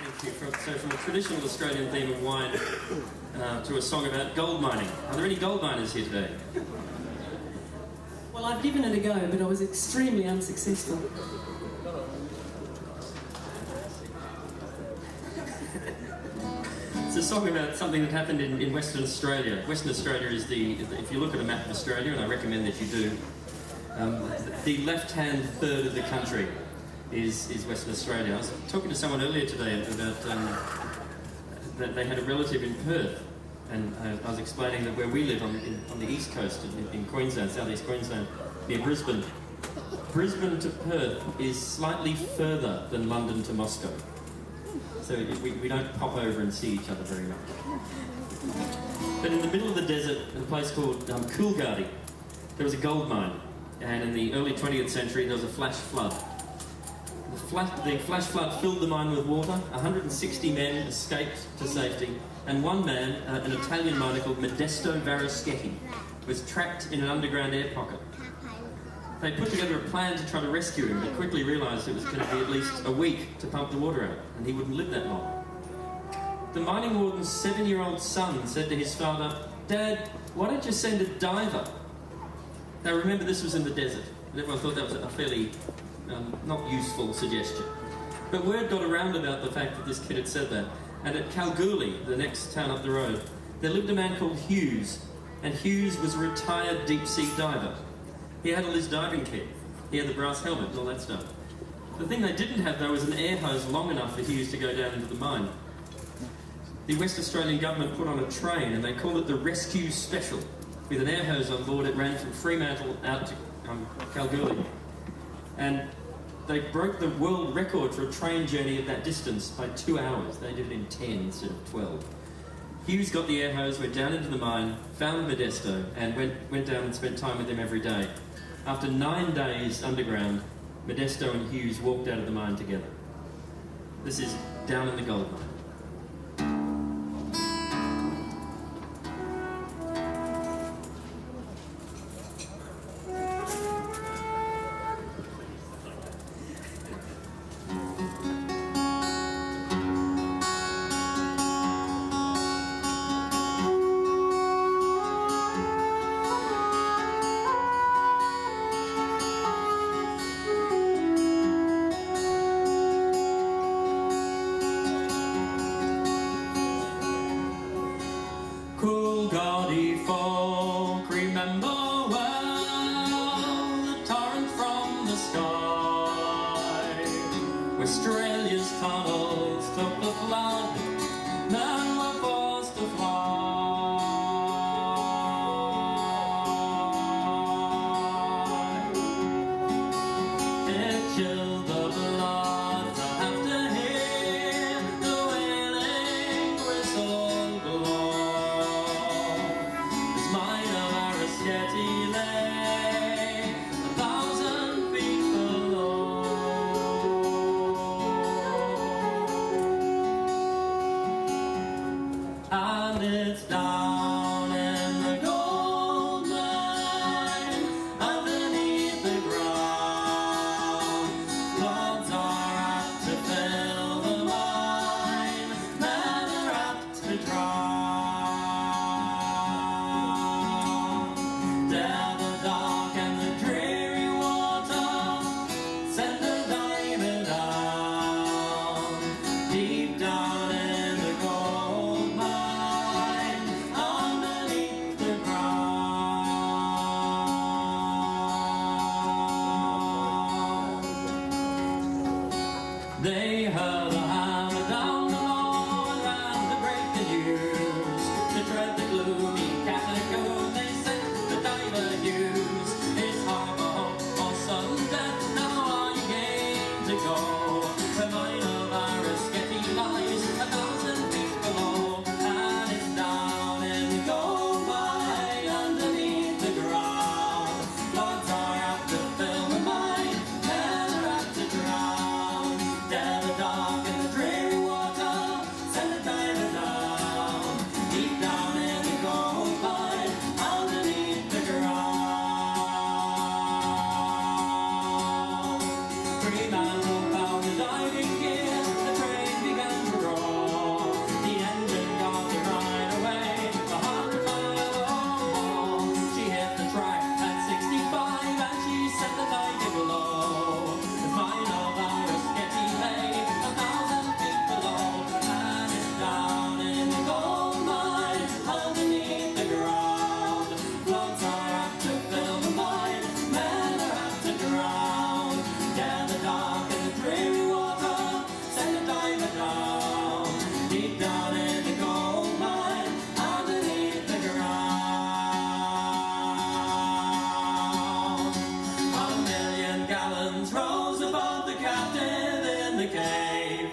Thank you. So from a traditional Australian theme of wine to a song about gold mining. Are there any gold miners here today? Well, I've given it a go, but I was extremely unsuccessful. It's a song about something that happened in Western Australia. Western Australia is if you look at a map of Australia, and I recommend that you do, the left-hand third of the country is Western Australia. I was talking to someone earlier today about that they had a relative in Perth, and I was explaining that where we live on the east coast in Queensland, southeast Queensland, near Brisbane, Brisbane to Perth is slightly further than London to Moscow. So we don't pop over and see each other very much. But in the middle of the desert, in a place called Coolgardie, there was a gold mine, and in the early 20th century there was a flash flood. The flash flood filled the mine with water. 160 men escaped to safety, and one man, an Italian miner called Modesto Varischetti, was trapped in an underground air pocket. They put together a plan to try to rescue him, but quickly realised it was going to be at least a week to pump the water out, and he wouldn't live that long. The mining warden's 7-year-old son said to his father, "Dad, why don't you send a diver?" Now remember, this was in the desert, and everyone thought that was a fairly not useful suggestion. But word got around about the fact that this kid had said that, and at Kalgoorlie, the next town up the road, there lived a man called Hughes, and Hughes was a retired deep-sea diver. He had all his diving kit. He had the brass helmet and all that stuff. The thing they didn't have, though, was an air hose long enough for Hughes to go down into the mine. The West Australian government put on a train, and they called it the Rescue Special. With an air hose on board, it ran from Fremantle out to Kalgoorlie. And they broke the world record for a train journey at that distance by 2 hours. They did it in 10 instead of 12. Hughes got the air hose, went down into the mine, found Modesto, and went down and spent time with him every day. After 9 days underground, Modesto and Hughes walked out of the mine together. This is Down in the Gold Mine. Coolgardie folk remember well the torrent from the sky. Australia's tunnels took the flood, men were forced to fly. It chilled the blood to have to hear the wailing whistle blow. He lay 1,000 feet below. And it's down in the gold mine, underneath the ground. Floods are apt to fill the mine, men are apt to drown. Down the dark and the dreary water, send a diver down, deep down in the gold mine, underneath the ground. They hurl a hammer down the lower land to break the news, to tread the gloomy catacomb. They sent the diver Hughes, his harbour hope for sudden death. Now are you game to go? The mine of Varischetti lies 1,000 feet below, and it's down in the gold mine, underneath the ground. Floods are apt to fill the mine, men are apt to drown. Down the dark and slave.